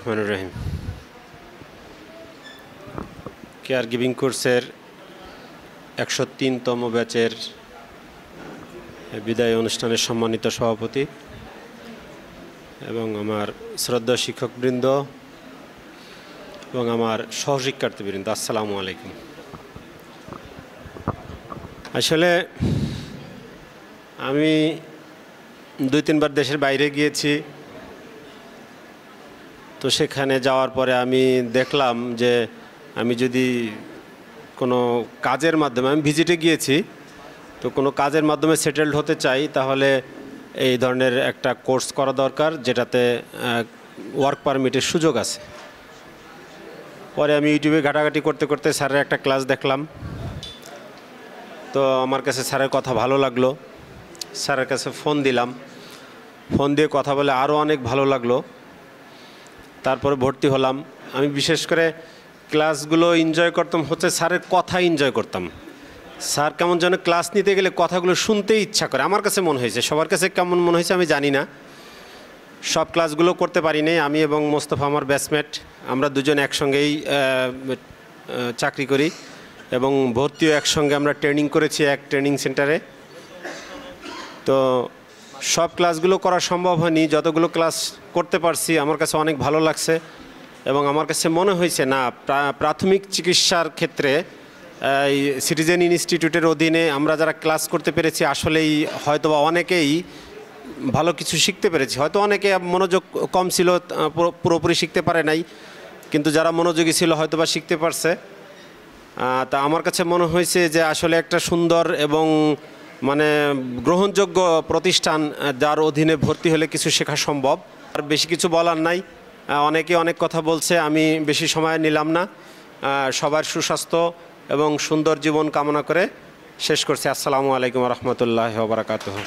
রহমানির রহিম। Care giving কোর্সের 103তম ব্যাচের বিদায় অনুষ্ঠানের সম্মানিত সভাপতি এবং আমার শ্রদ্ধা শিক্ষকবৃন্দ এবং আমার সহশিক্ষার্থীবৃন্দ, আসসালামু আলাইকুম। আসলে আমি 2-3 বার দেশের বাইরে গিয়েছি, তো সেখানে যাওয়ার পরে আমি দেখলাম যে আমি যদি কোনো কাজের মাধ্যমে, আমি ভিজিটে গিয়েছি, তো কোনো কাজের মাধ্যমে সেটেলড হতে চাই তাহলে এই ধরনের একটা কোর্স করা দরকার যেটাতে ওয়ার্ক পারমিটের সুযোগ আছে। পরে আমি ইউটিউবে ঘাটাঘাটি করতে করতে স্যারের একটা ক্লাস দেখলাম, তো আমার কাছে স্যারের কথা ভালো লাগলো। স্যারের কাছে ফোন দিলাম, ফোন দিয়ে কথা বলে আরও অনেক ভালো লাগলো। তারপরে ভর্তি হলাম। আমি বিশেষ করে ক্লাসগুলো এনজয় করতাম হচ্ছে স্যারের কথা এনজয় করতাম। স্যার কেমন যেন ক্লাস নিতে গেলে কথাগুলো শুনতেই ইচ্ছা করে, আমার কাছে মনে হয়েছে। সবার কাছে কেমন মনে হয়েছে আমি জানি না, সব ক্লাসগুলো করতে পারিনি। আমি এবং মোস্তফা আমার ব্যাচমেট, আমরা দুজন একসঙ্গেই চাকরি করি এবং ভর্তিও একসঙ্গে আমরা ট্রেনিং করেছি এক ট্রেনিং সেন্টারে। তো সব ক্লাসগুলো করা সম্ভব হয়নি, যতগুলো ক্লাস করতে পারছি আমার কাছে অনেক ভালো লাগছে এবং আমার কাছে মনে হয়েছে না, প্রাথমিক চিকিৎসার ক্ষেত্রে এই সিটিজেন ইনস্টিটিউটের অধীনে আমরা যারা ক্লাস করতে পেরেছি আসলেই হয়তোবা অনেকেই ভালো কিছু শিখতে পেরেছি। হয়তো অনেকে মনোযোগ কম ছিল, পুরোপুরি শিখতে পারে নাই, কিন্তু যারা মনোযোগী ছিল হয়তোবা শিখতে পারছে। তা আমার কাছে মনে হয়েছে যে আসলে একটা সুন্দর এবং মানে গ্রহণযোগ্য প্রতিষ্ঠান, যার অধীনে ভর্তি হলে কিছু শেখা সম্ভব। আর বেশি কিছু বলার নাই, অনেকে অনেক কথা বলছে, আমি বেশি সময় নিলাম না। সবার সুস্বাস্থ্য এবং সুন্দর জীবন কামনা করে শেষ করছি। আসসালামু আলাইকুম ওয়া রাহমাতুল্লাহি ওয়া বারাকাতুহু।